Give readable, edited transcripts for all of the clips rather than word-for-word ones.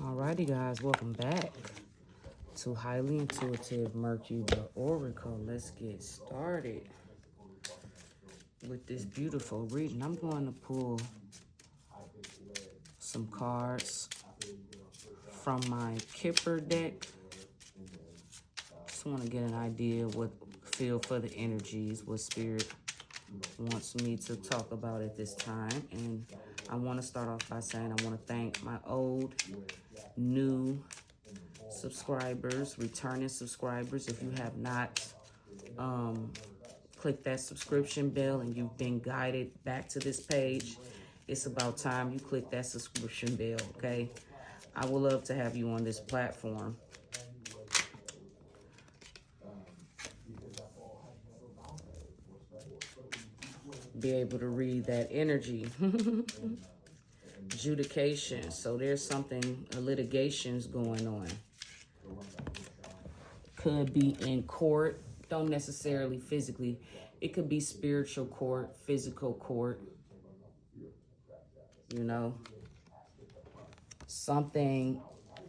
Alrighty, guys, welcome back to Highly Intuitive Mercury the Oracle. Let's get started with this beautiful reading. I'm going to pull some cards from my Kipper deck. Just want to get an idea what feel for the energies, what spirit wants me to talk about at this time. And I want to start off by saying I want to thank my old, new subscribers, returning subscribers. If you have not clicked that subscription bell and you've been guided back to this page, it's about time you click that subscription bell, okay? I would love to have you on this platform. Be able to read that energy. Adjudication. So there's something, a litigation's going on. Could be in court. Don't necessarily physically. It could be spiritual court, physical court. You know, something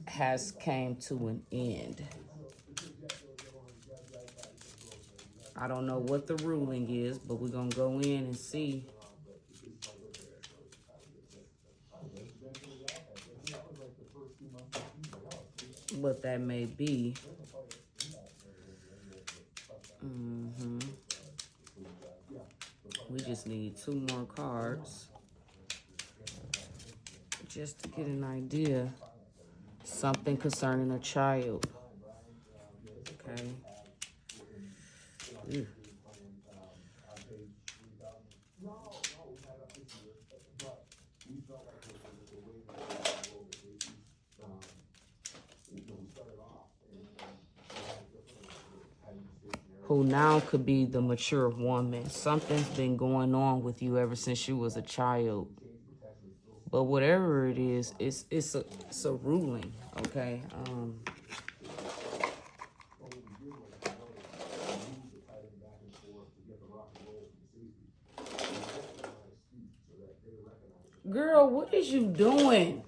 has came to an end. I don't know what the ruling is, but we're going to go in and see. What that may be. We just need 2 more cards just to get an idea. Something concerning a child. Okay. Ew. Who now could be the mature woman. Something's been going on with you ever since you was a child. But whatever it is, it's a ruling, okay? Girl, what is you doing?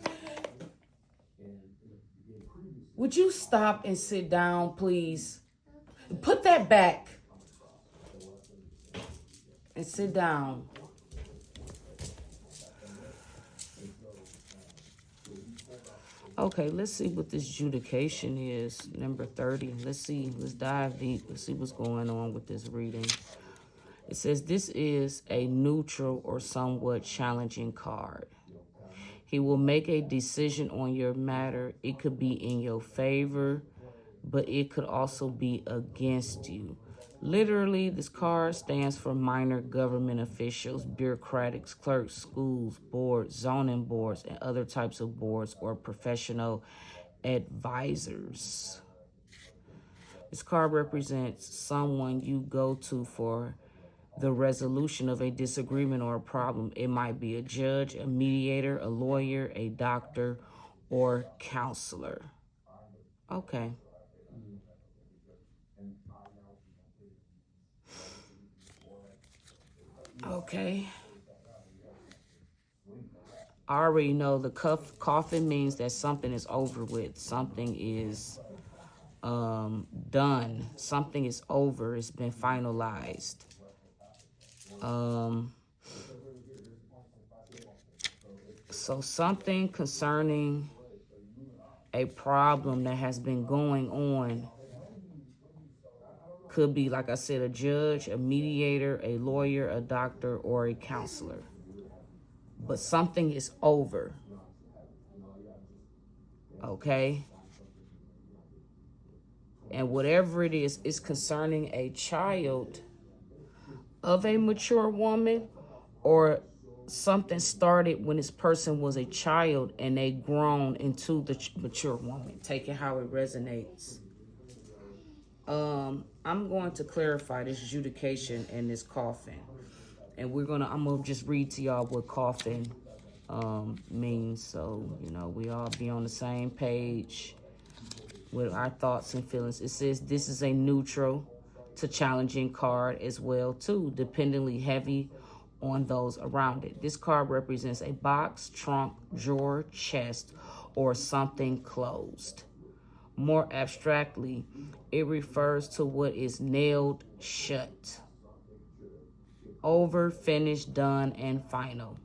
Would you stop and sit down, please? Put that back and sit down. Okay, let's see what this adjudication is. Number 30. Let's see. Let's dive deep. Let's see what's going on with this reading. It says this is a neutral or somewhat challenging card. He will make a decision on your matter. It could be in your favor, but it could also be against you. Literally, this card stands for minor government officials, bureaucrats, clerks, schools, boards, zoning boards, and other types of boards or professional advisors. This card represents someone you go to for the resolution of a disagreement or a problem. It might be a judge, a mediator, a lawyer, a doctor, or counselor. Okay. Okay. I already know the coffin means that something is over with. Something is done. Something is over. It's been finalized. So something concerning a problem that has been going on could be, like I said, a judge, a mediator, a lawyer, a doctor, or a counselor. But something is over. Okay? And whatever it is concerning a child of a mature woman, or something started when this person was a child and they grown into the mature woman. Take it how it resonates. I'm going to clarify this adjudication and this coffin. And I'm gonna just read to y'all what coffin means. So, you know, we all be on the same page with our thoughts and feelings. It says this is a neutral to challenging card as well, too, dependently heavy on those around it. This card represents a box, trunk, drawer, chest, or something closed. More abstractly, it refers to what is nailed shut, over, finished, done, and final.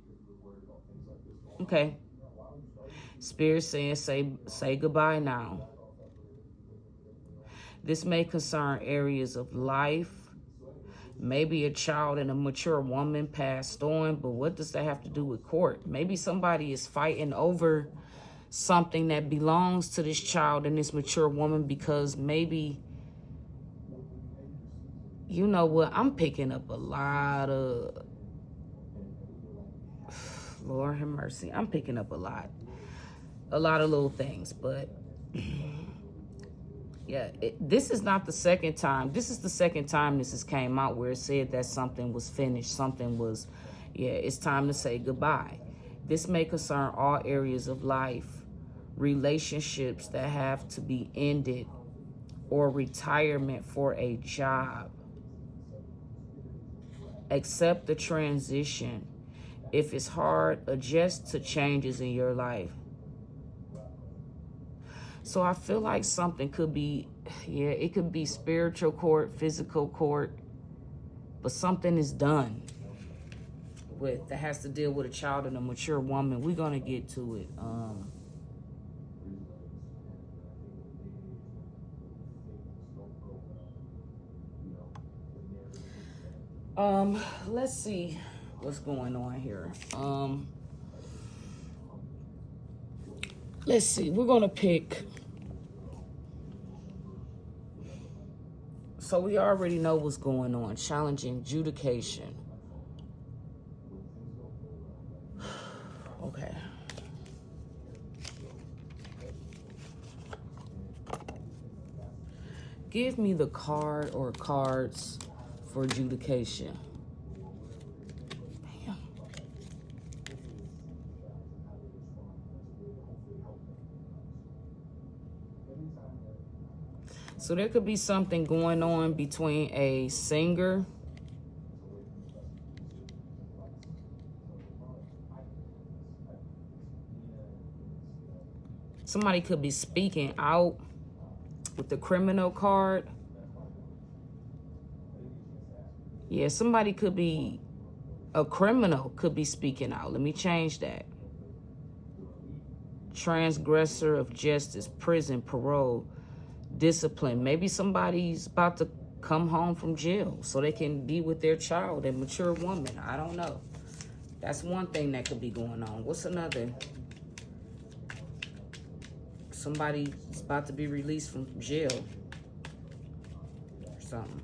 Okay. Spirit saying say goodbye now. This may concern areas of life. Maybe a child and a mature woman passed on, but what does that have to do with court? Maybe somebody is fighting over something that belongs to this child and this mature woman, because maybe, you know what, I'm picking up a lot of, Lord have mercy, I'm picking up a lot of little things, but yeah, this is not the second time. This is the second time this has came out where it said that something was finished, something was, yeah, it's time to say goodbye. This may concern all areas of life, relationships that have to be ended, or retirement for a job. Accept the transition. If it's hard, adjust to changes in your life. So I feel like something could be, yeah, it could be spiritual court, physical court, but something is done with that has to deal with a child and a mature woman. We're gonna get to it. Let's see what's going on here. Let's see. We're gonna pick. So we already know what's going on. Challenging adjudication. Okay. Give me the card or cards for adjudication. Bam. So there could be something going on between a singer, somebody could be speaking out with the criminal card. Yeah, somebody could be, a criminal could be speaking out. Let me change that. Transgressor of justice, prison, parole, discipline. Maybe somebody's about to come home from jail so they can be with their child and mature woman. I don't know. That's one thing that could be going on. What's another? Somebody's about to be released from jail or something.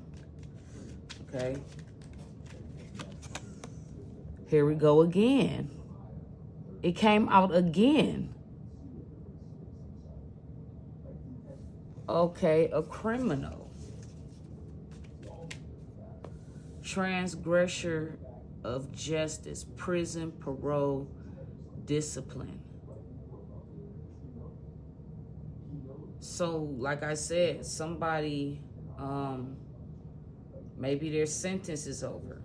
Okay. Here we go again. It came out again. Okay, a criminal. Transgressor of justice, prison, parole, discipline. So, like I said, somebody, maybe their sentence is over.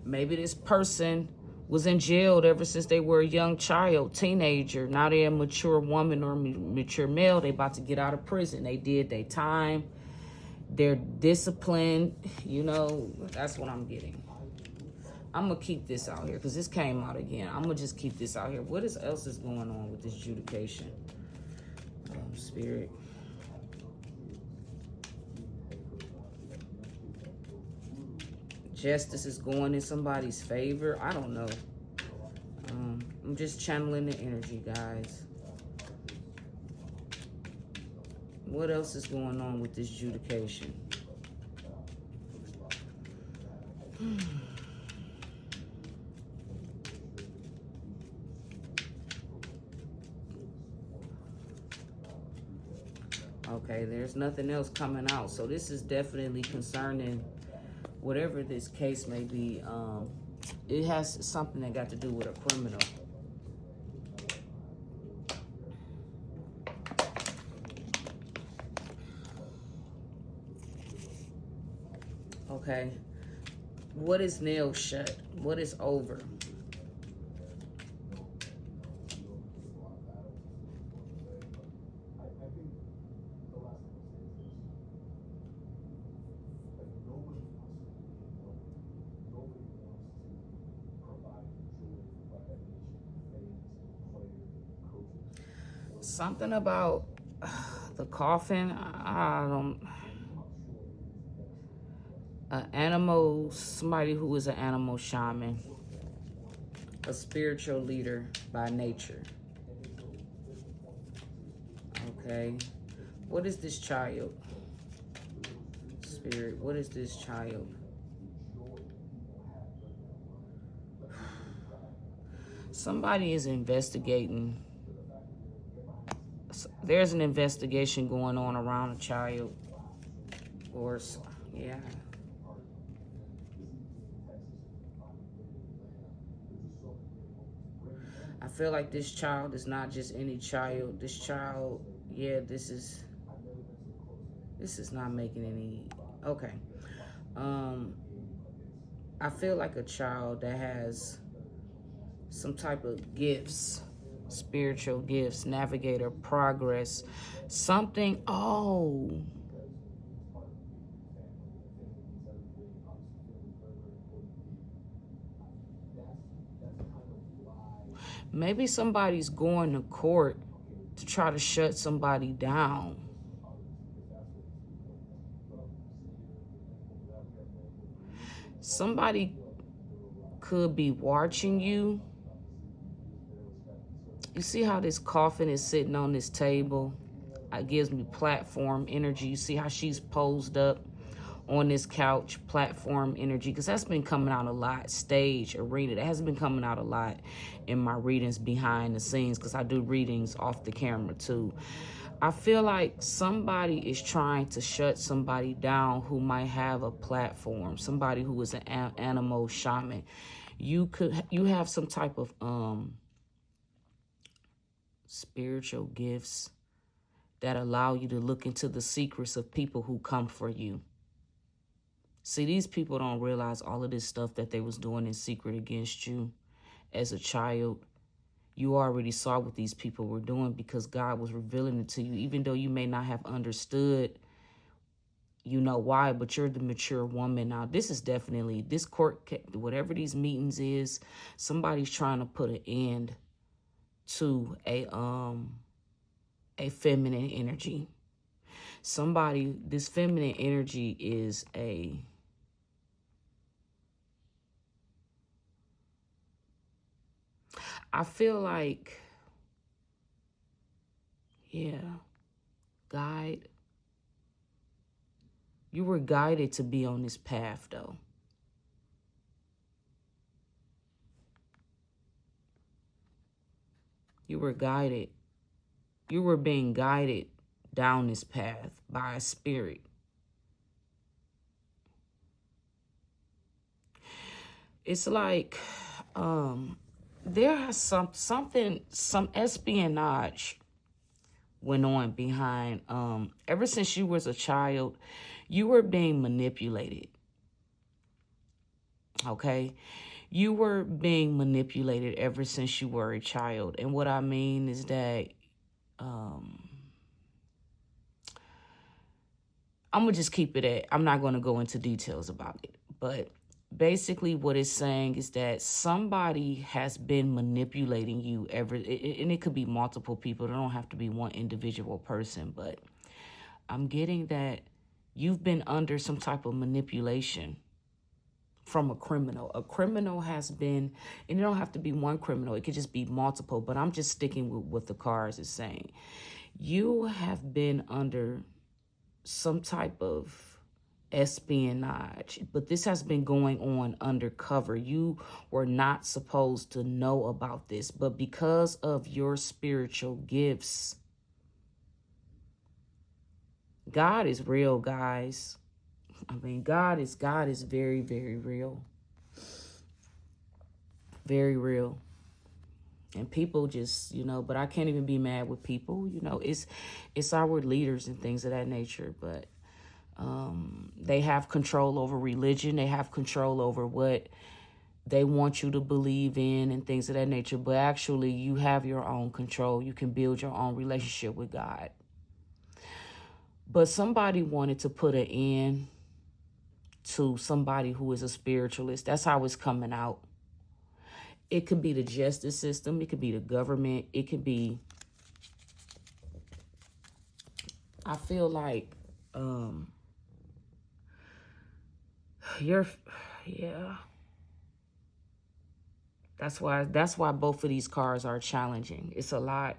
Maybe this person was in jail ever since they were a young child, teenager. Now they're a mature woman or mature male. They about to get out of prison. They did their time. They're disciplined. You know, that's what I'm getting. I'm going to keep this out here because this came out again. I'm going to just keep this out here. What else is going on with this adjudication? Spirit. Justice is going in somebody's favor. I don't know. I'm just channeling the energy, guys. What else is going on with this adjudication? Okay, there's nothing else coming out. So this is definitely concerning whatever this case may be. It has something that got to do with a criminal. Okay. What is nailed shut? What is over? Something about the coffin. I don't. An animal, somebody who is an animal shaman, a spiritual leader by nature. Okay. What is this child? Spirit, what is this child? Somebody is investigating. There's an investigation going on around a child. Or, yeah. I feel like this child is not just any child. This child, yeah, this is not making any, okay. I feel like a child that has some type of gifts, spiritual gifts, navigator, progress, something, oh. Maybe somebody's going to court to try to shut somebody down. Somebody could be watching you. You see how this coffin is sitting on this table? It gives me platform energy. You see how she's posed up on this couch, platform energy, because that's been coming out a lot. Stage, arena, that has been coming out a lot in my readings behind the scenes, because I do readings off the camera too. I feel like somebody is trying to shut somebody down who might have a platform, somebody who is an animal shaman. You have some type of spiritual gifts that allow you to look into the secrets of people who come for you. See, these people don't realize all of this stuff that they was doing in secret against you as a child. You already saw what these people were doing because God was revealing it to you, even though you may not have understood, you know why, but you're the mature woman now. This is definitely, this court, whatever these meetings is, somebody's trying to put an end to a feminine energy. Somebody, this feminine energy is I feel like, yeah, guide. You were guided to be on this path, though. You were guided. You were being guided down this path by a spirit. It's like there has some espionage went on behind. Ever since you was a child, you were being manipulated. Okay? You were being manipulated ever since you were a child. And what I mean is that I'm going to just keep it at, I'm not going to go into details about it. But basically what it's saying is that somebody has been manipulating you and it could be multiple people. It don't have to be one individual person. But I'm getting that you've been under some type of manipulation from a criminal. A criminal has been, and it don't have to be one criminal. It could just be multiple. But I'm just sticking with what the cards is saying. You have been under some type of espionage, but this has been going on undercover. You were not supposed to know about this, but because of your spiritual gifts, God is real, guys. I mean, God is very, very real. Very real. And people just, but I can't even be mad with people. It's our leaders and things of that nature, but they have control over religion. They have control over what they want you to believe in and things of that nature. But actually, you have your own control. You can build your own relationship with God. But somebody wanted to put an end to somebody who is a spiritualist. That's how it's coming out. It could be the justice system. It could be the government. It could be I feel like you're, yeah. That's why both of these cards are challenging. It's a lot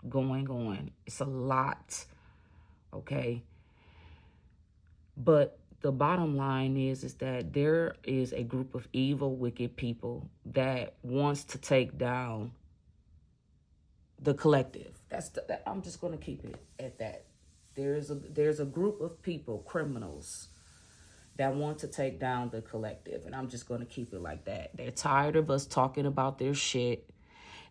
going on. It's a lot, okay? But the bottom line is that there is a group of evil, wicked people that wants to take down the collective. I'm just going to keep it at that. There's a group of people, criminals, that want to take down the collective, and I'm just going to keep it like that. They're tired of us talking about their shit.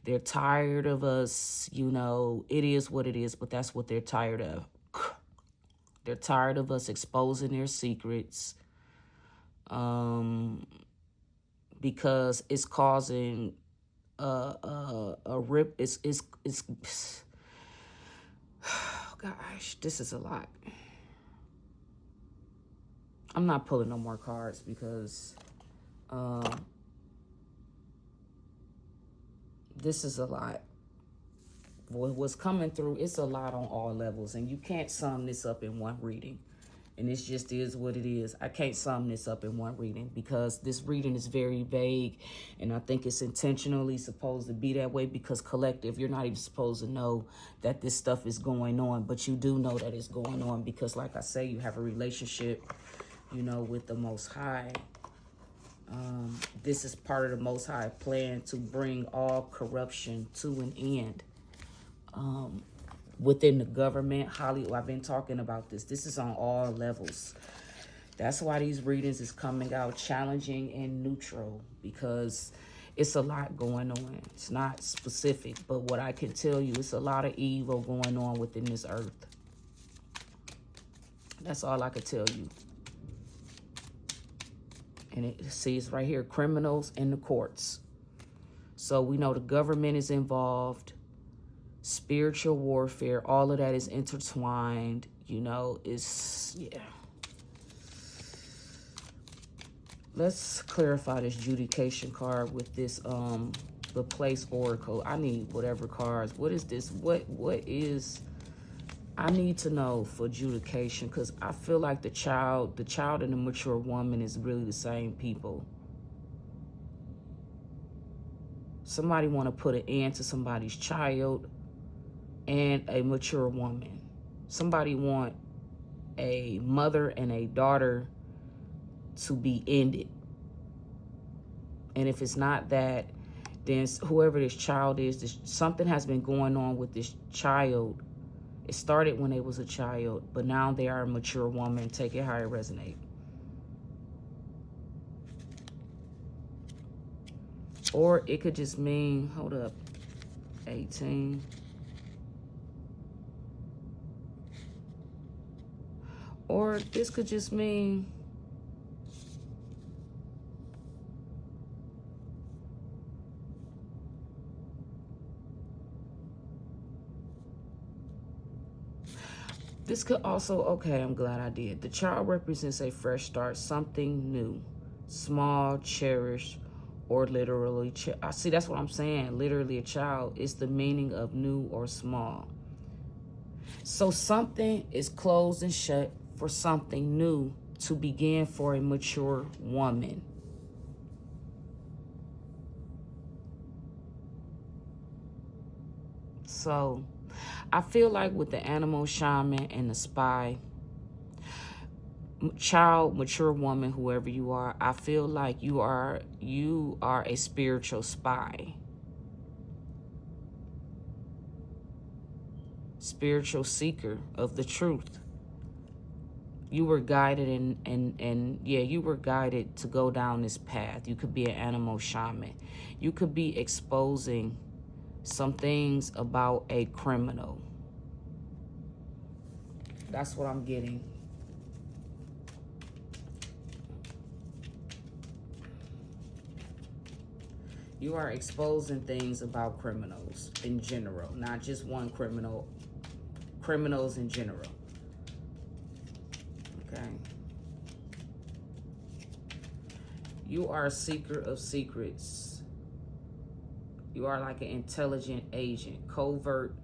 They're tired of us, it is what it is, but that's what they're tired of. They're tired of us exposing their secrets, because it's causing a rip. It's gosh, this is a lot. I'm not pulling no more cards because this is a lot. What's coming through, it's a lot on all levels, and you can't sum this up in one reading. And it just is what it is. I can't sum this up in one reading because this reading is very vague, and I think it's intentionally supposed to be that way because collective, you're not even supposed to know that this stuff is going on, but you do know that it's going on because, like I say, you have a relationship, with the Most High. This is part of the Most High plan to bring all corruption to an end. Within the government, Hollywood, I've been talking about this. This is on all levels. That's why these readings is coming out challenging and neutral, because it's a lot going on. It's not specific, but what I can tell you, it's a lot of evil going on within this earth. That's all I could tell you. And it says right here, criminals in the courts. So we know the government is involved. Spiritual warfare, all of that is intertwined, it's, yeah. Let's clarify this adjudication card with this, the place oracle. I need whatever cards. What is this? What is, I need to know for adjudication, because I feel like the child and the mature woman is really the same people. Somebody want to put an end to somebody's child and a mature woman. Somebody want a mother and a daughter to be ended. And if it's not that, then whoever this child is, something has been going on with this child. It started when they was a child, but now they are a mature woman. Take it how it resonates. Or it could just mean, hold up, 18. Or this could just mean this could also, okay, I'm glad I did. The child represents a fresh start, something new, small, cherished, or literally, I see, that's what I'm saying. Literally a child is the meaning of new or small. So something is closed and shut for something new to begin for a mature woman. So I feel like with the animal shaman and the spy, child, mature woman, whoever you are, I feel like you are a spiritual spy. Spiritual seeker of the truth. You were guided and yeah, you were guided to go down this path. You could be an animal shaman. You could be exposing some things about a criminal. That's what I'm getting. You are exposing things about criminals in general, not just one criminal, criminals in general. Okay. You are a seeker of secrets. You are like an intelligent agent, covert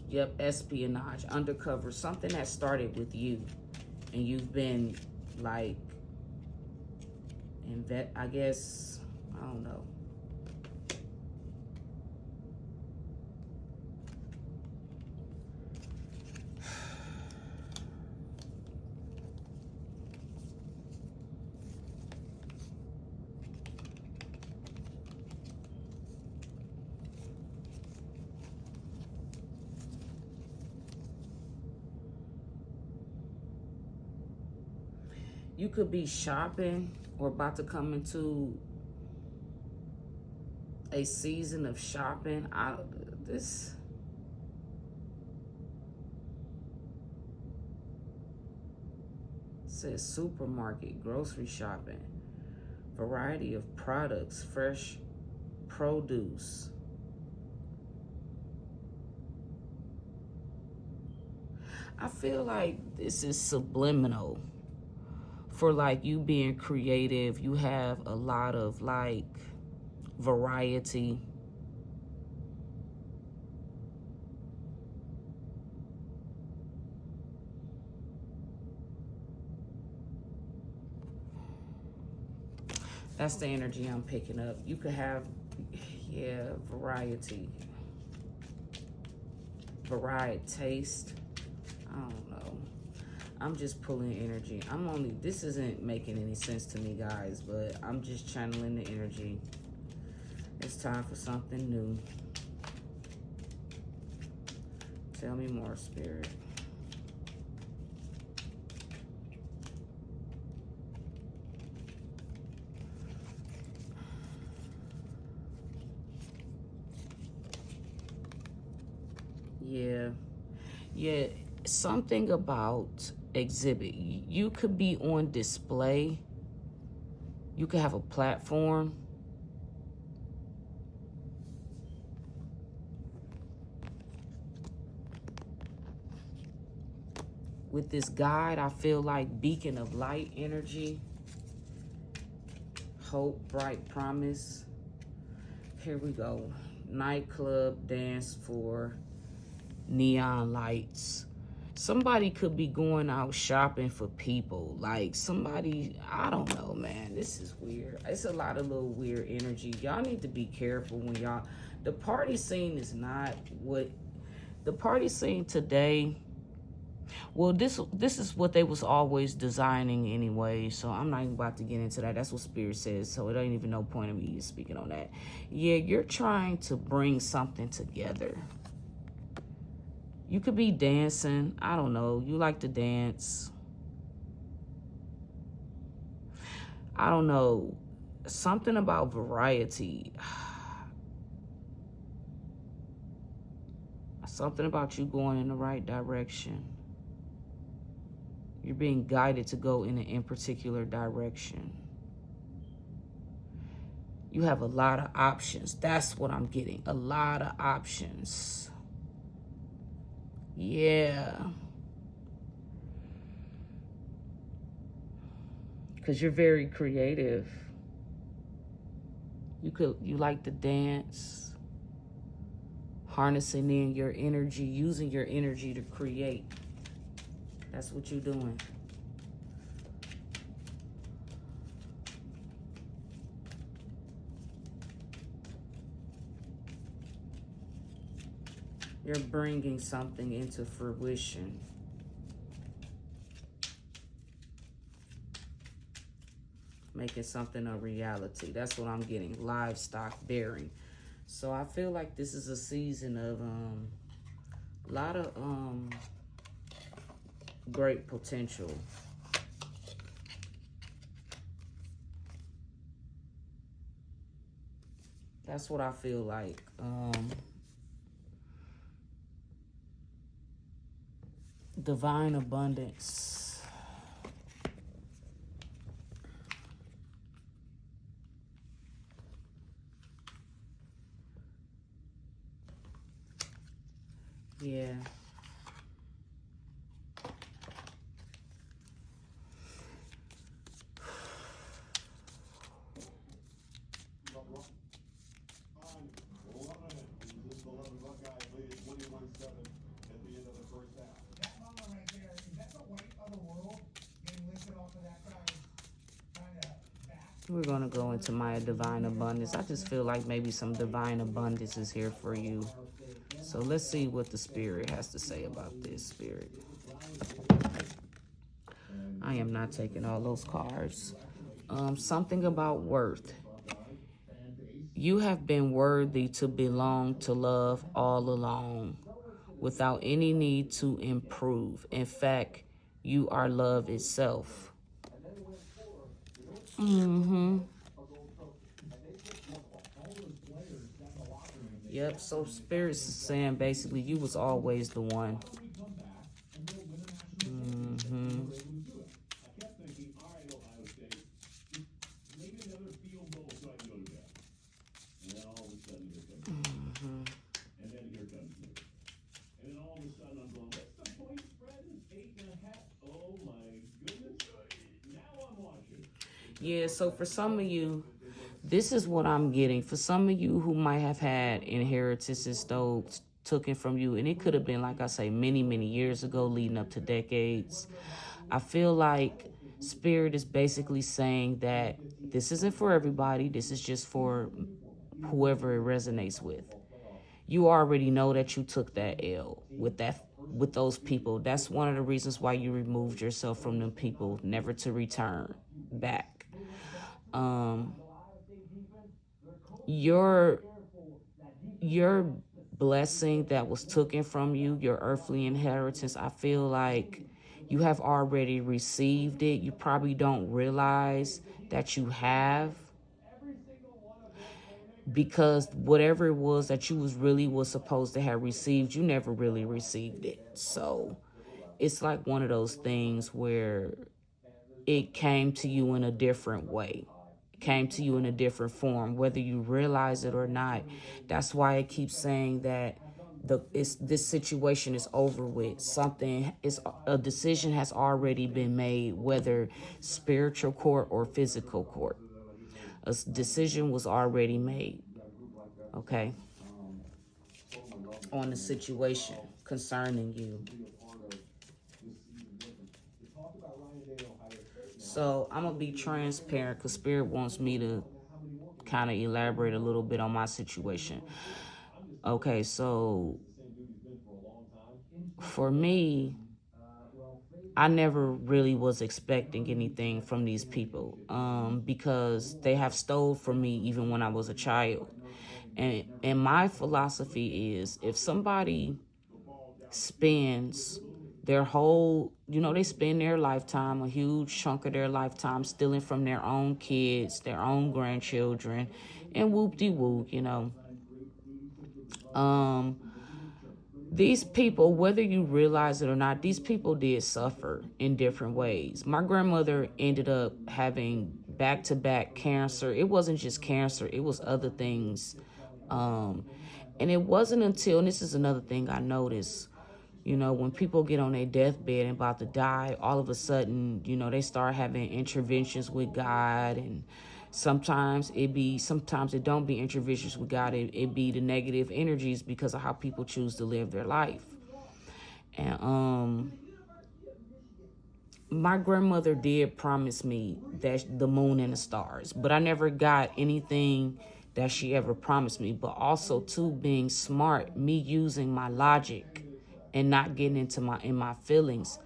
Yep, espionage, undercover, something that started with you. And you've been like, I guess, I don't know. You could be shopping or about to come into a season of shopping. This says supermarket, grocery shopping, variety of products, fresh produce. I feel like this is subliminal for like you being creative. You have a lot of like variety. That's the energy I'm picking up. You could have, yeah, variety. Varied taste. I don't know. I'm just pulling energy. This isn't making any sense to me, guys, but I'm just channeling the energy. It's time for something new. Tell me more, Spirit. Yeah, something about exhibit. You could be on display. You could have a platform. With this guide, I feel like beacon of light energy. Hope, bright promise. Here we go. Nightclub, dance floor, neon lights. Somebody could be going out shopping for people. Like somebody, I don't know, man. This is weird. It's a lot of little weird energy. Y'all need to be careful when y'all, the party scene is not what, the party scene today, well, this is what they was always designing anyway, so I'm not even about to get into that. That's what Spirit says, so it ain't even no point of me speaking on that. Yeah, you're trying to bring something together. You could be dancing. I don't know. You like to dance. I don't know. Something about variety. Something about you going in the right direction. You're being guided to go in an particular direction. You have a lot of options. That's what I'm getting. A lot of options. Yeah. Because you're very creative. You like to dance. Harnessing in your energy, using your energy to create. That's what you're doing. You're bringing something into fruition. Making something a reality. That's what I'm getting. Livestock bearing. So I feel like this is a season of a lot of great potential. That's what I feel like. Divine abundance. Yeah. We're going to go into my divine abundance. I just feel like maybe some divine abundance is here for you. So let's see what the Spirit has to say about this, Spirit. I am not taking all those cards. Something about worth. You have been worthy to belong to love all along, without any need to improve. In fact, you are love itself. Yep, so Spirit's saying basically you was always the one. Yeah, so for some of you, this is what I'm getting. For some of you who might have had inheritances though taken from you, and it could have been, like I say, many, many years ago, leading up to decades. I feel like Spirit is basically saying that this isn't for everybody. This is just for whoever it resonates with. You already know that you took that L with those people. That's one of the reasons why you removed yourself from them people, never to return back. Your blessing that was taken from you, your earthly inheritance, I feel like you have already received it. You probably don't realize that you have, because whatever it was that you was supposed to have received, you never really received it. So it's like one of those things where it came to you in a different way, came to you in a different form, whether you realize it or not. That's why it keeps saying that this situation is over with. A decision has already been made, whether spiritual court or physical court. A decision was already made, okay, on the situation concerning you. So I'm going to be transparent because Spirit wants me to kind of elaborate a little bit on my situation. Okay, so for me, I never really was expecting anything from these people because they have stole from me even when I was a child. And my philosophy is, if somebody spends their whole, they spend their lifetime, a huge chunk of their lifetime, stealing from their own kids, their own grandchildren, and whoop-de-whoop, these people, whether you realize it or not, these people did suffer in different ways. My grandmother ended up having back-to-back cancer. It wasn't just cancer, it was other things. And it wasn't until, and this is another thing I noticed, when people get on their deathbed and about to die, all of a sudden, they start having interventions with God. And sometimes it don't be interventions with God. It be the negative energies because of how people choose to live their life. And my grandmother did promise me that the moon and the stars, but I never got anything that she ever promised me. But also, too, being smart, me using my logic and not getting into my feelings.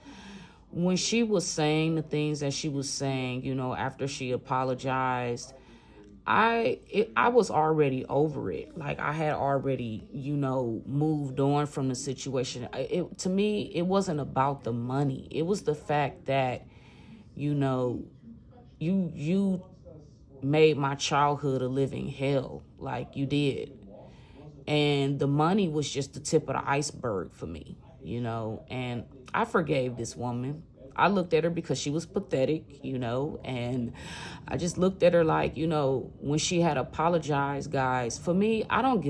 When she was saying the things that she was saying, after she apologized, I was already over it. Like, I had already, moved on from the situation. To me, it wasn't about the money. It was the fact that, you made my childhood a living hell, like you did. And the money was just the tip of the iceberg for me, and I forgave this woman. I looked at her because she was pathetic, and I just looked at her like, when she had apologized, guys, for me, I don't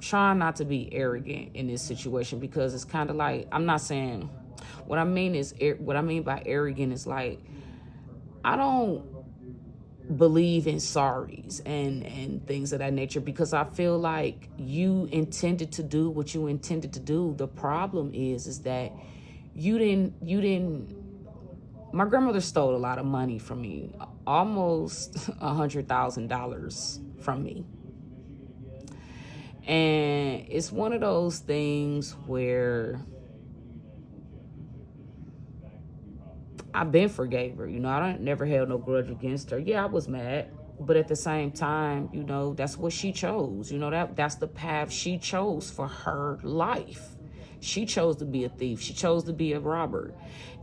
try not to be arrogant in this situation, because it's kind of like, I'm not saying, what I mean by arrogant is like, I don't believe in sorries and things of that nature, because I feel like you intended to do what you intended to do. The problem is that you didn't my grandmother stole a lot of money from me, almost $100,000 from me. And it's one of those things where I've been forgave her. I never held no grudge against her. Yeah, I was mad. But at the same time, that's what she chose. That's the path she chose for her life. She chose to be a thief. She chose to be a robber.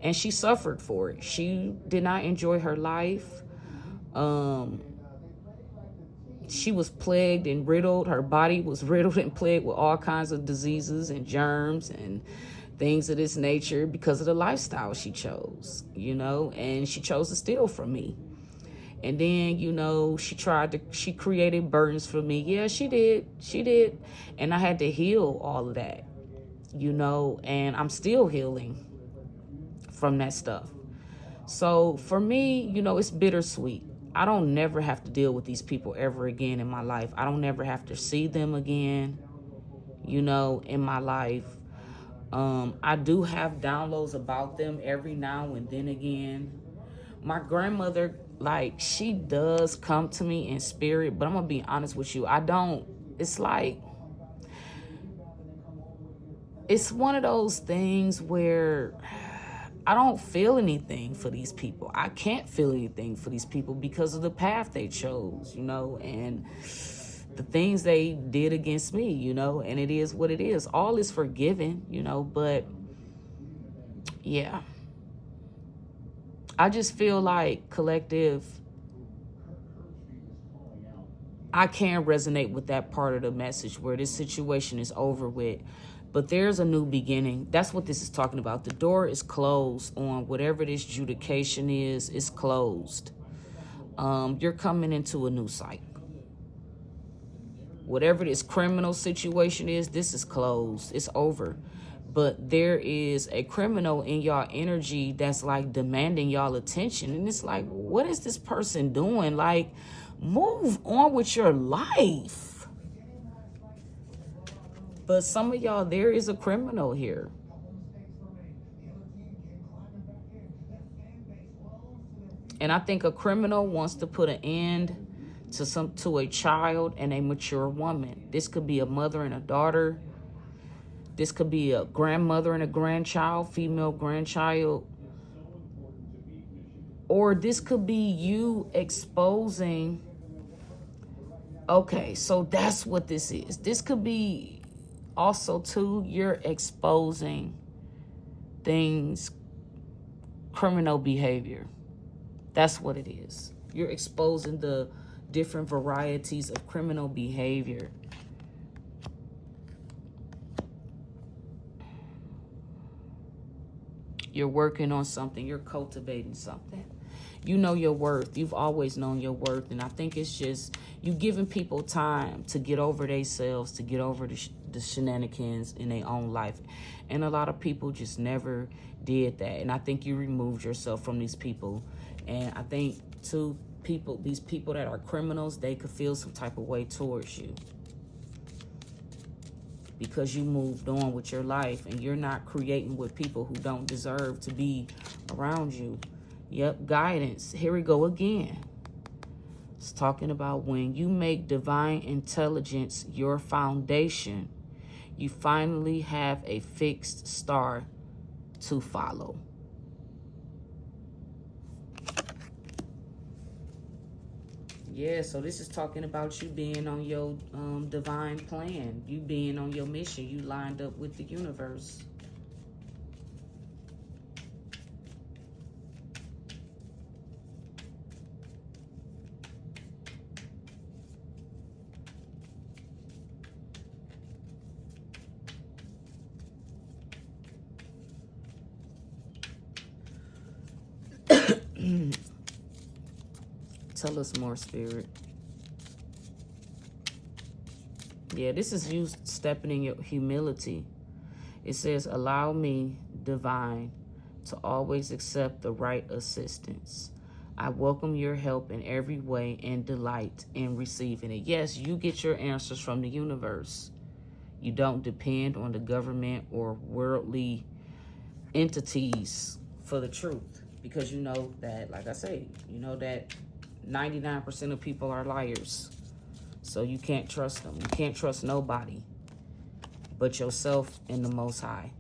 And she suffered for it. She did not enjoy her life. She was plagued and riddled. Her body was riddled and plagued with all kinds of diseases and germs and things of this nature because of the lifestyle she chose, and she chose to steal from me. And then, she created burdens for me. Yeah, she did. And I had to heal all of that, and I'm still healing from that stuff. So for me, it's bittersweet. I don't never have to deal with these people ever again in my life. I don't never have to see them again, in my life. I do have downloads about them every now and then again. My grandmother, she does come to me in spirit, but I'm going to be honest with you. It's one of those things where I don't feel anything for these people. I can't feel anything for these people because of the path they chose, and the things they did against me, and it is what it is. All is forgiven, but yeah. I just feel like collective, I can resonate with that part of the message where this situation is over with, but there's a new beginning. That's what this is talking about. The door is closed on whatever this adjudication is. It's closed. You're coming into a new cycle. Whatever this criminal situation is, this is closed. It's over. But there is a criminal in y'all energy that's demanding y'all attention. And it's what is this person doing? Move on with your life. But some of y'all, there is a criminal here. And I think a criminal wants to put an end to a child and a mature woman. This could be a mother and a daughter. This could be a grandmother and a grandchild, female grandchild. Or this could be you exposing. Okay, so that's what this is. This could be also, too, you're exposing things, criminal behavior. That's what it is. You're exposing the different varieties of criminal behavior. You're working on something. You're cultivating something. You know your worth. You've always known your worth. And I think it's just you giving people time to get over themselves, to get over the shenanigans in their own life. And a lot of people just never did that. And I think you removed yourself from these people. And I think, too, these people that are criminals, they could feel some type of way towards you. Because you moved on with your life and you're not creating with people who don't deserve to be around you. Yep, guidance. Here we go again. It's talking about when you make divine intelligence your foundation, you finally have a fixed star to follow. Yeah, so this is talking about you being on your divine plan. You being on your mission. You lined up with the universe. Tell us more, Spirit. Yeah, this is you stepping in your humility. It says, allow me, divine, to always accept the right assistance. I welcome your help in every way and delight in receiving it. Yes, you get your answers from the universe. You don't depend on the government or worldly entities for the truth. Because you know that, like I say, you know that 99% of people are liars. So you can't trust them. You can't trust nobody but yourself and the Most High.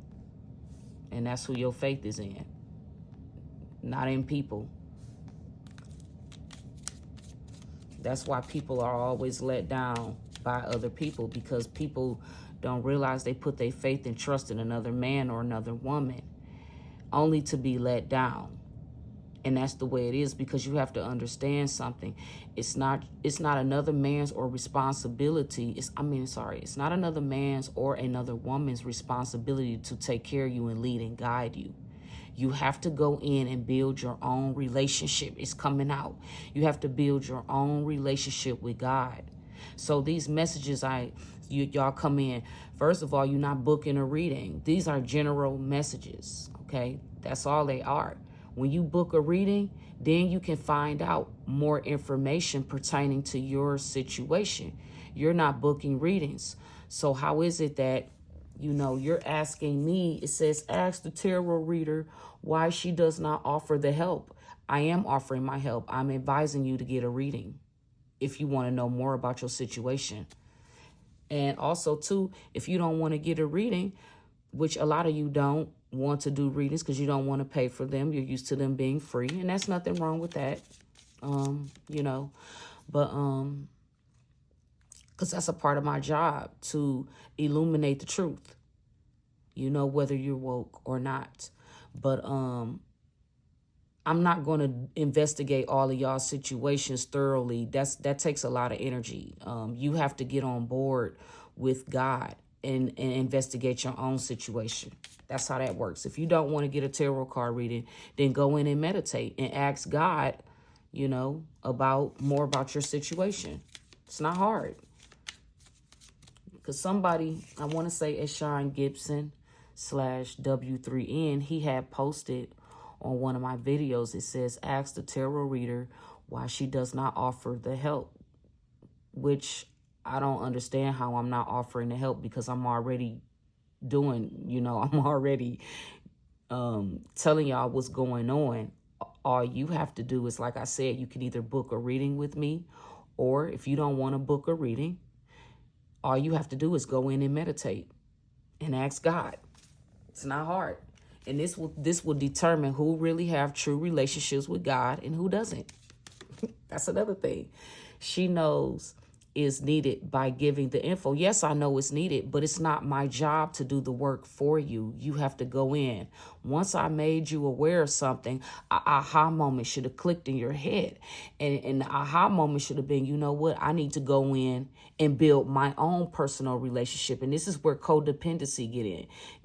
And that's who your faith is in, not in people. That's why people are always let down by other people, because people don't realize they put their faith and trust in another man or another woman only to be let down. And that's the way it is, because you have to understand something. It's not another man's or responsibility. It's not another man's or another woman's responsibility to take care of you and lead and guide you. You have to go in and build your own relationship. It's coming out. You have to build your own relationship with God. So these messages y'all come in, first of all, you're not booking a reading. These are general messages, okay? That's all they are. When you book a reading, then you can find out more information pertaining to your situation. You're not booking readings. So how is it that, you're asking me, it says, ask the tarot reader why she does not offer the help. I am offering my help. I'm advising you to get a reading if you want to know more about your situation. And also, too, if you don't want to get a reading, which a lot of you don't want to do readings because you don't want to pay for them. You're used to them being free, and that's nothing wrong with that, but because that's a part of my job, to illuminate the truth, whether you're woke or not. But I'm not going to investigate all of y'all's situations thoroughly. That takes a lot of energy. You have to get on board with God and investigate your own situation. That's how that works. If you don't want to get a tarot card reading, then go in and meditate and ask God, more about your situation. It's not hard. Because somebody, I want to say Eshawn Gibson /W3N, he had posted on one of my videos, it says, ask the tarot reader why she does not offer the help, which I don't understand how I'm not offering the help, because I'm already doing, I'm already telling y'all what's going on. All you have to do is, like I said, you can either book a reading with me, or if you don't want to book a reading, all you have to do is go in and meditate and ask God. It's not hard. And this will determine who really have true relationships with God and who doesn't. That's another thing. She knows is needed by giving the info. Yes, I know it's needed, but it's not my job to do the work for you. You have to go in. Once I made you aware of something, an aha moment should have clicked in your head. And the aha moment should have been, you know what? I need to go in and build my own personal relationship. And this is where codependency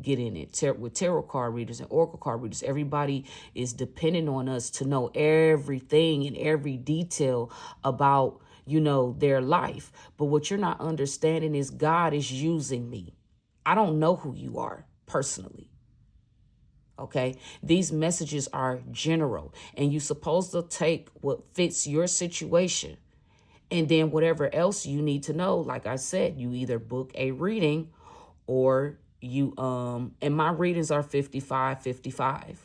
get in it. With tarot card readers and oracle card readers, everybody is dependent on us to know everything and every detail about their life. But what you're not understanding is God is using me. I don't know who you are personally. Okay. These messages are general, and you're supposed to take what fits your situation. And then whatever else you need to know, like I said, you either book a reading or you, and my readings are $55.55.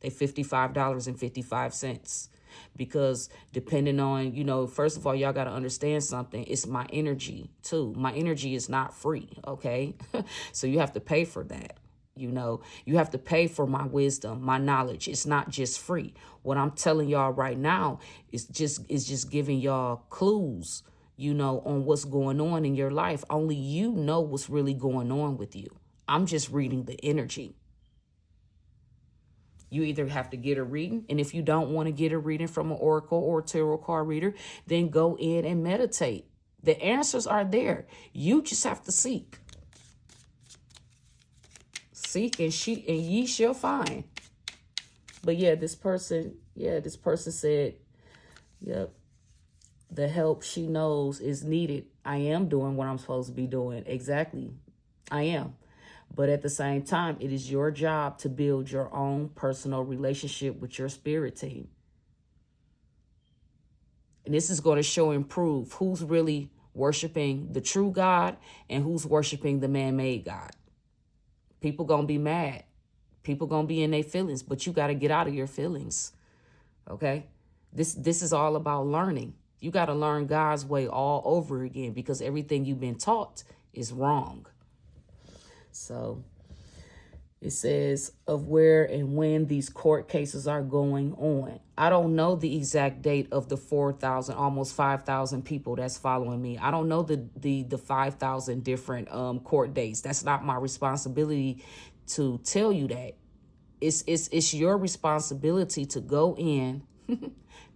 They $55.55. Because depending on, first of all, y'all got to understand something. It's my energy too. My energy is not free. Okay. So you have to pay for that. You have to pay for my wisdom, my knowledge. It's not just free. What I'm telling y'all right now is just giving y'all clues, on what's going on in your life. Only you know what's really going on with you. I'm just reading the energy. You either have to get a reading, and if you don't want to get a reading from an oracle or tarot card reader, then go in and meditate. The answers are there. You just have to seek. Seek and ye shall find. But yeah, this person said, yep, the help she knows is needed. I am doing what I'm supposed to be doing. Exactly. I am. But at the same time, it is your job to build your own personal relationship with your spirit team. And this is going to show and prove who's really worshiping the true God and who's worshiping the man-made God. People going to be mad. People gonna be in their feelings, but you got to get out of your feelings. Okay? This is all about learning. You got to learn God's way all over again, because everything you've been taught is wrong. So it says of where and when these court cases are going on. I don't know the exact date of the 4,000, almost 5,000 people that's following me. I don't know the 5,000 different court dates. That's not my responsibility to tell you that. It's your responsibility to go in,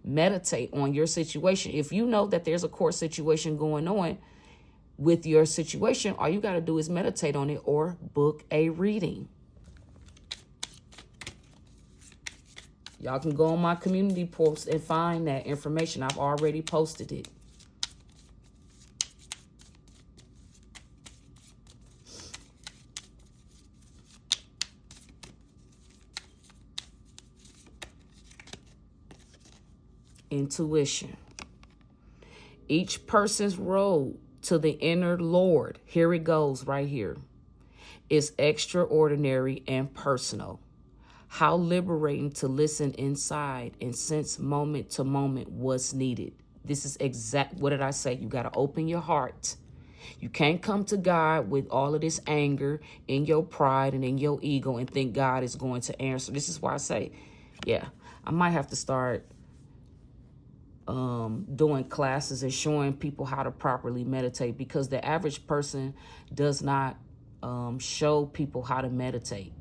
meditate on your situation. If you know that there's a court situation going on with your situation, all you got to do is meditate on it or book a reading. Y'all can go on my community post and find that information. I've already posted it. Intuition. Each person's road to the inner Lord, here it goes right here, is extraordinary and personal. How liberating to listen inside and sense moment to moment what's needed. This is exact. What did I say? You got to open your heart. You can't come to God with all of this anger in your pride and in your ego and think God is going to answer. This is why I say, yeah, I might have to start doing classes and showing people how to properly meditate, because the average person does not show people how to meditate.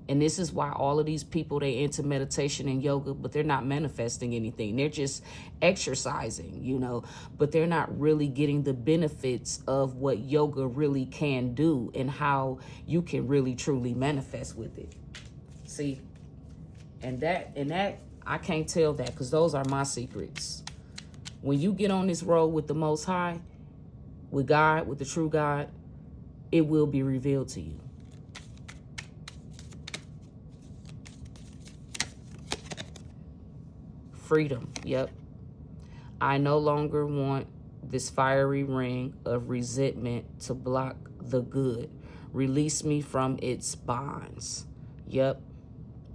And this is why all of these people, they into meditation and yoga, but they're not manifesting anything. They're just exercising, you know, but they're not really getting the benefits of what yoga really can do and how you can really truly manifest with it. See, and that I can't tell that, because those are my secrets. When you get on this road with the Most High, with God, with the true God, it will be revealed to you. Freedom. Yep. I no longer want this fiery ring of resentment to block the good. Release me from its bonds. Yep.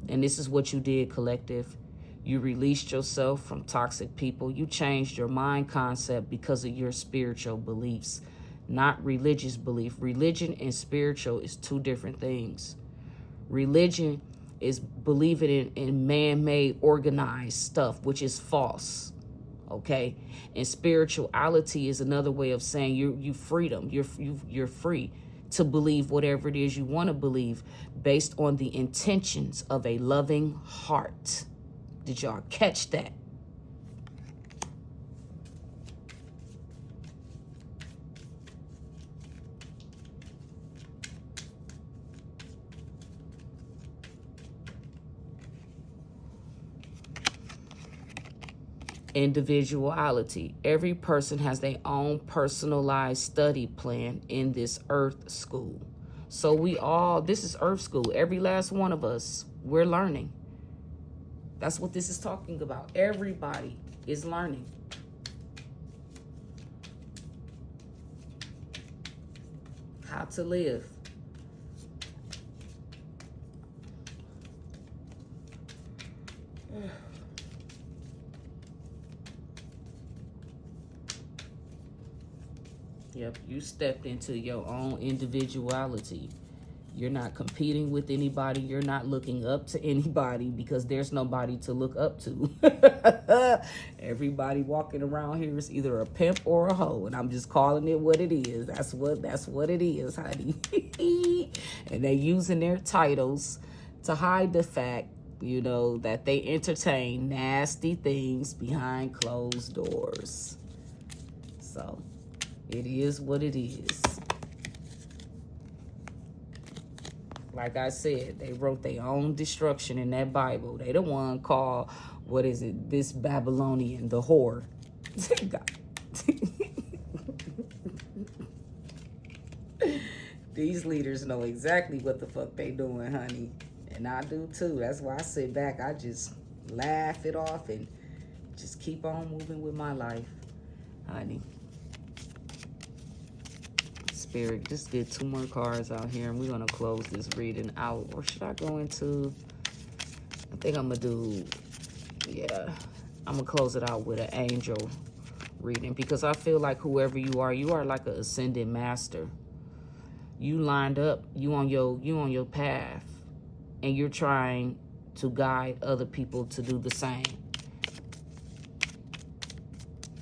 And this is what you did, collective. You released yourself from toxic people. You changed your mind concept because of your spiritual beliefs, not religious belief. Religion and spiritual is two different things. Religion is believing in man-made organized stuff, which is false. Okay? And spirituality is another way of saying you freedom. You're free to believe whatever it is you want to believe based on the intentions of a loving heart. Did y'all catch that? Individuality. Every person has their own personalized study plan in this earth school. So this is earth school. Every last one of us, we're learning. That's what this is talking about. Everybody is learning. How to live. Yep, you stepped into your own individuality. You're not competing with anybody. You're not looking up to anybody, because there's nobody to look up to. Everybody walking around here is either a pimp or a hoe, and I'm just calling it what it is. That's what it is, honey. And they're using their titles to hide the fact, you know, that they entertain nasty things behind closed doors. So it is what it is. Like I said, they wrote their own destruction in that Bible. They the one called, what is it, this Babylonian, the whore. These leaders know exactly what the fuck they doing, honey. And I do too. That's why I sit back. I just laugh it off and just keep on moving with my life, honey. Spirit, just get 2 more cards out here, and we're going to close this reading out. Or should I go into... I think I'm going to do... Yeah. I'm going to close it out with an angel reading, because I feel like whoever you are like an ascended master. You lined up, you on your path, and you're trying to guide other people to do the same.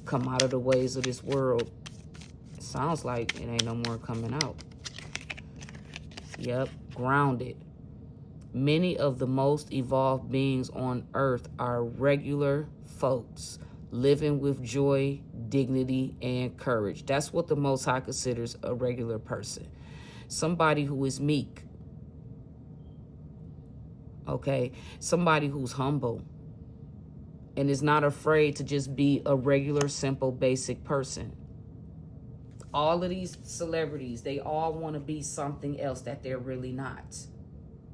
Come out of the ways of this world. It sounds like it ain't no more coming out. Yep, grounded. Many of the most evolved beings on earth are regular folks, living with joy, dignity, and courage. That's what the Most High considers a regular person. Somebody who is meek. Okay? Somebody who's humble and is not afraid to just be a regular, simple, basic person. All of these celebrities, they all want to be something else that they're really not.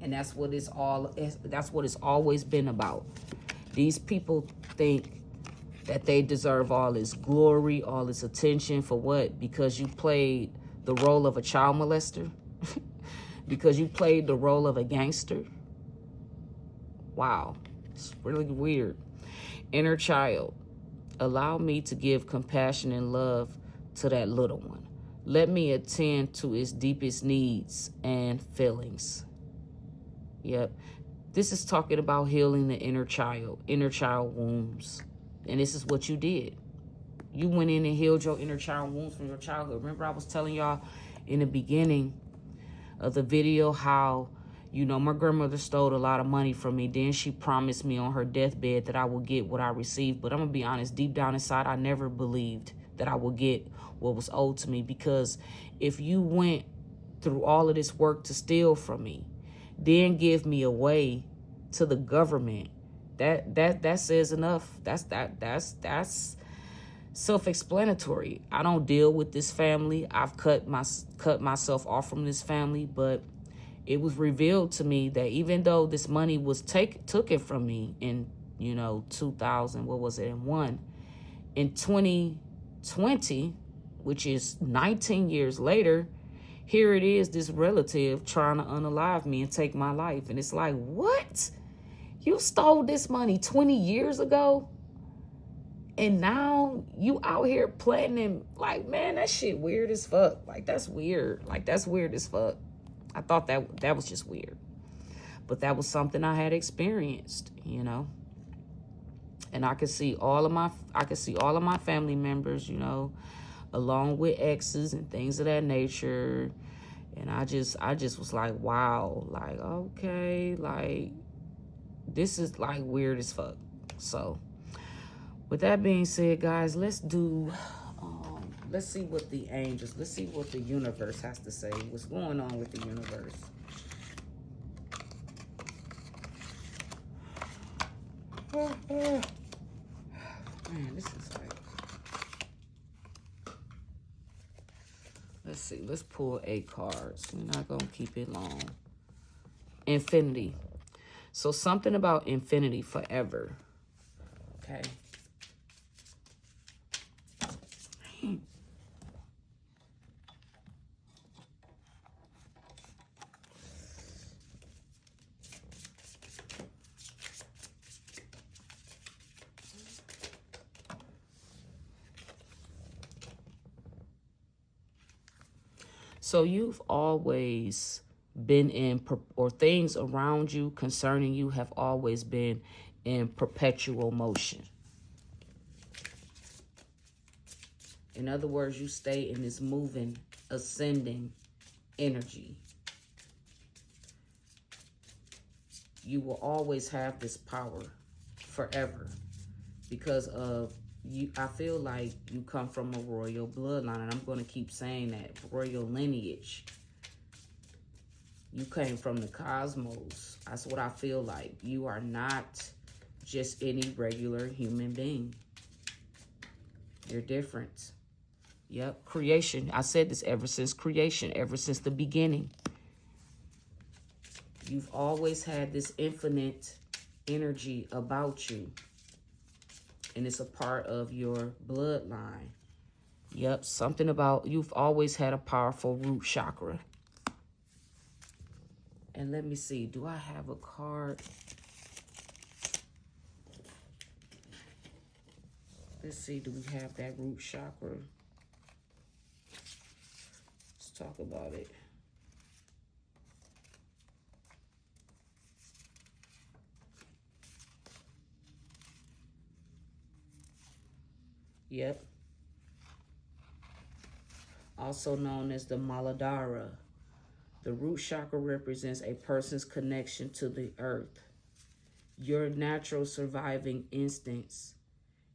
And that's what it's always been about. These people think that they deserve all this glory, all this attention for what? Because you played the role of a child molester? Because you played the role of a gangster? Wow, it's really weird. Inner child, allow me to give compassion and love to that little one. Let me attend to its deepest needs and feelings. Yep. This is talking about healing the inner child wounds. And this is what you did. You went in and healed your inner child wounds from your childhood. Remember, I was telling y'all in the beginning of the video how, you know, my grandmother stole a lot of money from me. Then she promised me on her deathbed that I would get what I received. But I'm going to be honest, deep down inside, I never believed that I would get what was owed to me. Because if you went through all of this work to steal from me, then give me away to the government, that says enough. That's self-explanatory. I don't deal with this family. I've cut myself off from this family, but it was revealed to me that even though this money was took it from me in 2001, in 2020, which is 19 years later, here it is, this relative trying to unalive me and take my life. And it's like, what? You stole this money 20 years ago? And now you out here planning, like, man, that shit weird as fuck. Like, that's weird. Like, that's weird as fuck. I thought that was just weird. But that was something I had experienced, you know. And I could see all of my family members, along with exes and things of that nature. And I just was like, wow, like, okay, like, this is like weird as fuck. So with that being said, guys, let's see what the angels, let's see what the universe has to say. What's going on with the universe? Man, this is like, let's see, let's pull 8 cards. We're not gonna keep it long. Infinity. So something about infinity, forever. Okay. So you've always been or things around you concerning you have always been in perpetual motion. In other words, you stay in this moving, ascending energy. You will always have this power forever because of you. I feel like you come from a royal bloodline, and I'm going to keep saying that, royal lineage. You came from the cosmos. That's what I feel like. You are not just any regular human being. You're different. Yep, creation. I said this ever since creation, ever since the beginning. You've always had this infinite energy about you. And it's a part of your bloodline. Yep, something about you've always had a powerful root chakra. And let me see, do I have a card? Let's see, do we have that root chakra? Let's talk about it. Yep. Also known as the Muladhara. The root chakra represents a person's connection to the earth, your natural surviving instincts,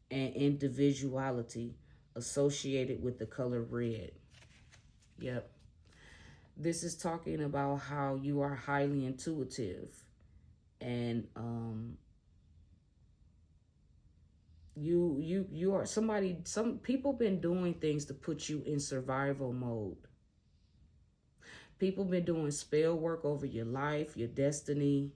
and individuality associated with the color red. Yep. This is talking about how you are highly intuitive and you are somebody, some people been doing things to put you in survival mode. People been doing spell work over your life, your destiny,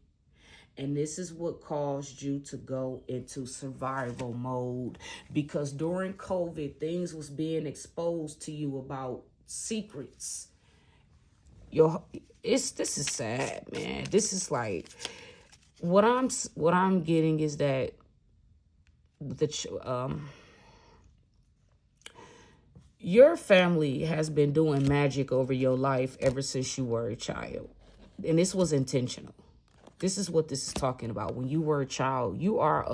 and this is what caused you to go into survival mode, because during COVID, things was being exposed to you about secrets. This is sad, man. This is like what I'm getting is that your family has been doing magic over your life ever since you were a child. And this was intentional. This is what this is talking about. When you were a child, you are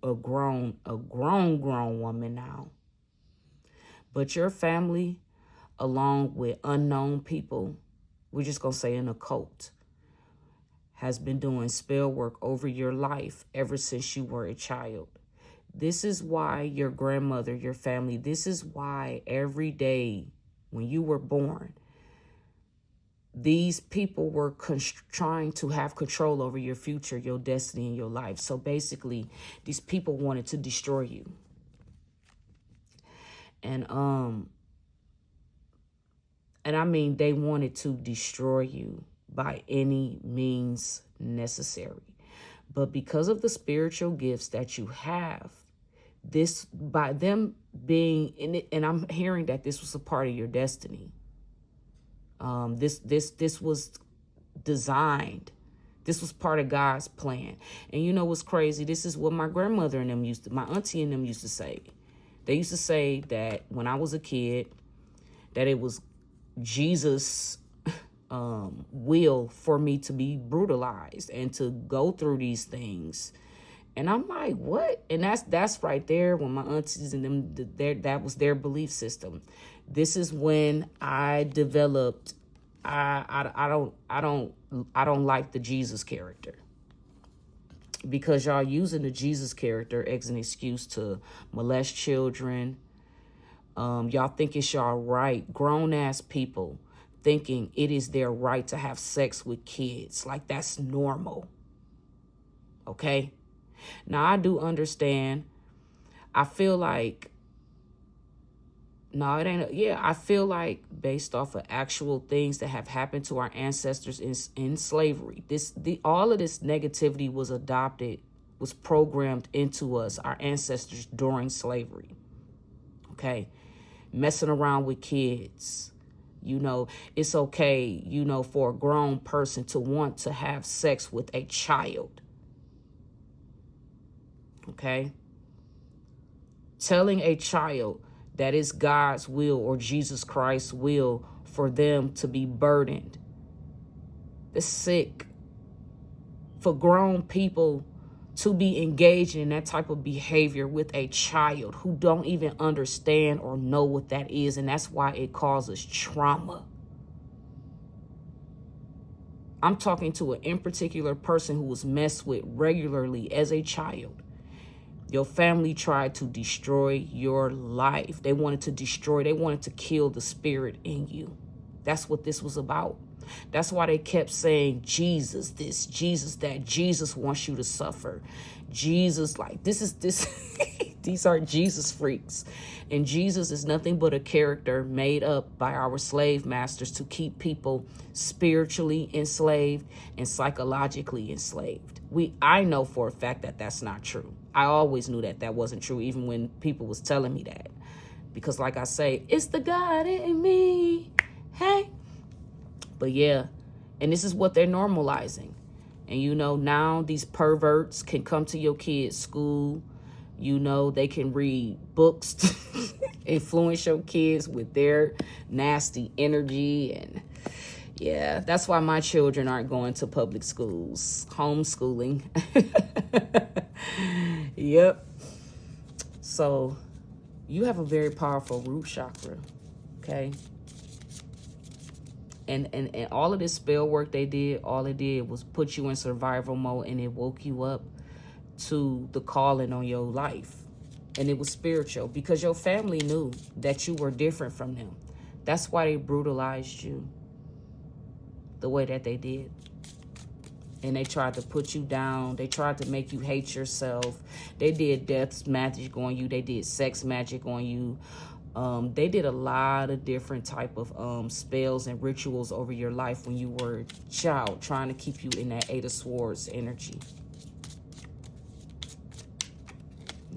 a grown woman now. But your family, along with unknown people, we're just going to say an occult, has been doing spell work over your life ever since you were a child. This is why your grandmother, your family, this is why every day when you were born, these people were trying to have control over your future, your destiny, and your life. So basically, these people wanted to destroy you. And I mean, they wanted to destroy you by any means necessary. But because of the spiritual gifts that you have, this, by them being in it, and I'm hearing that this was a part of your destiny. This was designed. This was part of God's plan. And you know what's crazy? This is what my grandmother and them my auntie and them used to say. They used to say that when I was a kid, that it was Jesus' will for me to be brutalized and to go through these things. And I'm like, what? And that's right there when my aunties and them, that was their belief system. This is when I developed. I don't like the Jesus character, because y'all using the Jesus character as an excuse to molest children. Y'all think it's y'all right, grown ass people thinking it is their right to have sex with kids, like that's normal. Okay. Now, I do understand. I feel like, no, it ain't. I feel like based off of actual things that have happened to our ancestors in slavery, all of this negativity was adopted, was programmed into us, our ancestors during slavery. Okay. Messing around with kids. You know, it's okay, you know, for a grown person to want to have sex with a child. Okay. Telling a child that it's God's will or Jesus Christ's will for them to be burdened. It's sick. For grown people to be engaged in that type of behavior with a child who don't even understand or know what that is. And that's why it causes trauma. I'm talking to an in particular person who was messed with regularly as a child. Your family tried to destroy your life. They wanted to kill the spirit in you. That's what this was about. That's why they kept saying Jesus this, Jesus that. Jesus wants you to suffer. Jesus, like, this. These are Jesus freaks. And Jesus is nothing but a character made up by our slave masters to keep people spiritually enslaved and psychologically enslaved. I know for a fact that that's not true. I always knew that wasn't true, even when people was telling me that. Because like I say, it's the God in me. Hey. But yeah, and this is what they're normalizing. And you know, now these perverts can come to your kids' school. You know, they can read books to influence your kids with their nasty energy. And yeah, that's why my children aren't going to public schools. Homeschooling. Yep. So you have a very powerful root chakra, okay? And all of this spell work they did, all it did was put you in survival mode, and it woke you up to the calling on your life. And it was spiritual because your family knew that you were different from them. That's why they brutalized you the way that they did. And they tried to put you down. They tried to make you hate yourself. They did death magic on you. They did sex magic on you. They did a lot of different type of spells and rituals over your life when you were a child, trying to keep you in that Eight of Swords energy.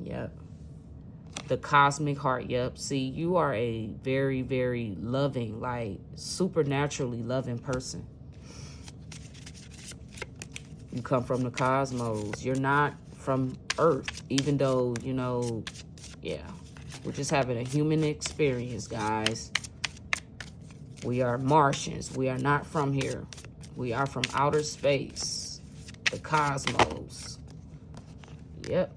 Yep. The cosmic heart. Yep. See, you are a very, very loving, like supernaturally loving person. You come from the cosmos. You're not from Earth, even though, you know, yeah. We're just having a human experience, guys. We are Martians. We are not from here. We are from outer space. The cosmos. Yep.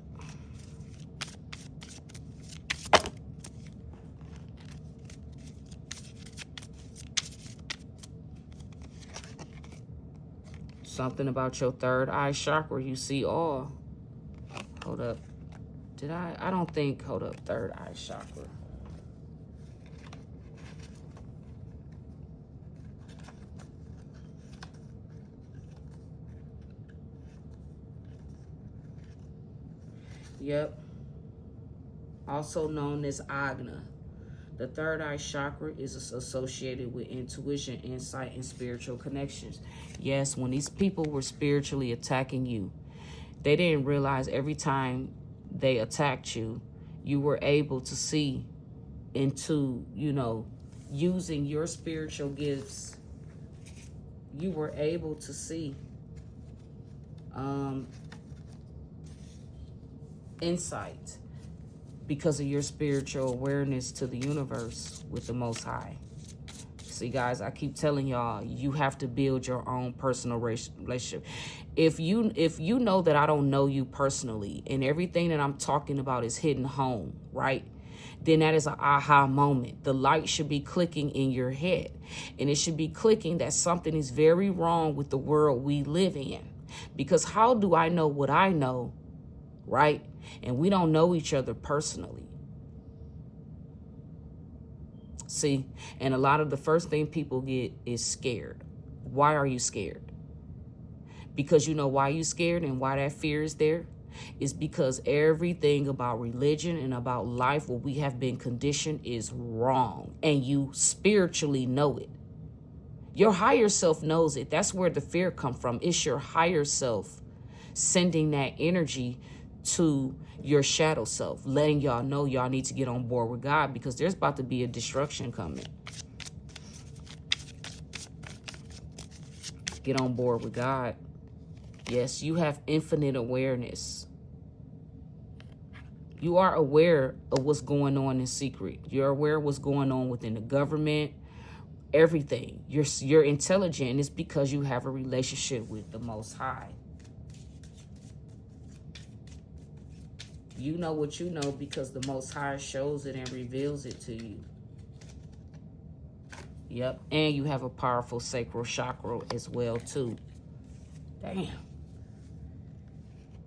Something about your third eye chakra. You see all. Hold up. Did I don't think, hold up, third eye chakra. Yep. Also known as Agna. The third eye chakra is associated with intuition, insight, and spiritual connections. Yes, when these people were spiritually attacking you, they didn't realize every time they attacked you, you were able to see into, you know, using your spiritual gifts. You were able to see insight because of your spiritual awareness to the universe with the Most High. See, guys, I keep telling y'all, you have to build your own personal relationship. If you know that I don't know you personally and everything that I'm talking about is hidden home, right? Then that is an aha moment. The light should be clicking in your head. And it should be clicking that something is very wrong with the world we live in. Because how do I know what I know, right? And we don't know each other personally. See, and a lot of the first thing people get is scared. Why are you scared? Because you know why you're scared and why that fear is there? Is because everything about religion and about life, what we have been conditioned, is wrong. And you spiritually know it. Your higher self knows it. That's where the fear comes from. It's your higher self sending that energy to your shadow self, letting y'all know y'all need to get on board with God because there's about to be a destruction coming. Get on board with God. Yes, you have infinite awareness. You are aware of what's going on in secret. You're aware of what's going on within the government, everything. You're intelligent, and it's because you have a relationship with the Most High. You know what you know because the Most High shows it and reveals it to you. Yep. And you have a powerful sacral chakra as well, too. Damn.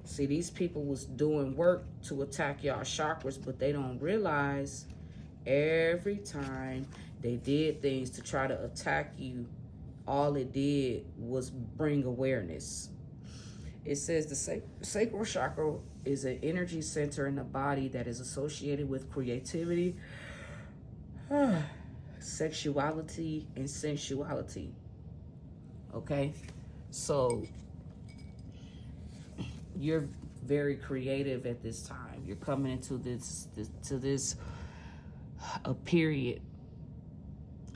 See, these people was doing work to attack y'all chakras, but they don't realize every time they did things to try to attack you, all it did was bring awareness. It says the sacral chakra is an energy center in the body that is associated with creativity, sexuality, and sensuality. Okay? So you're very creative at this time. You're coming into this a period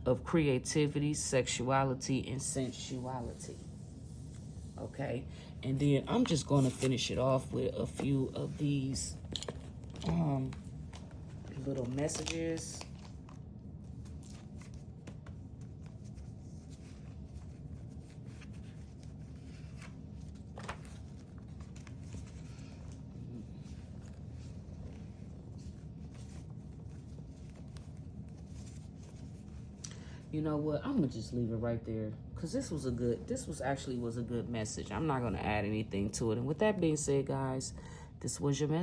of creativity, sexuality, and sensuality. Okay, and then I'm just going to finish it off with a few of these little messages. You know what? I'm gonna just leave it right there because this was a good message. I'm not gonna add anything to it. And with that being said, guys, this was your message.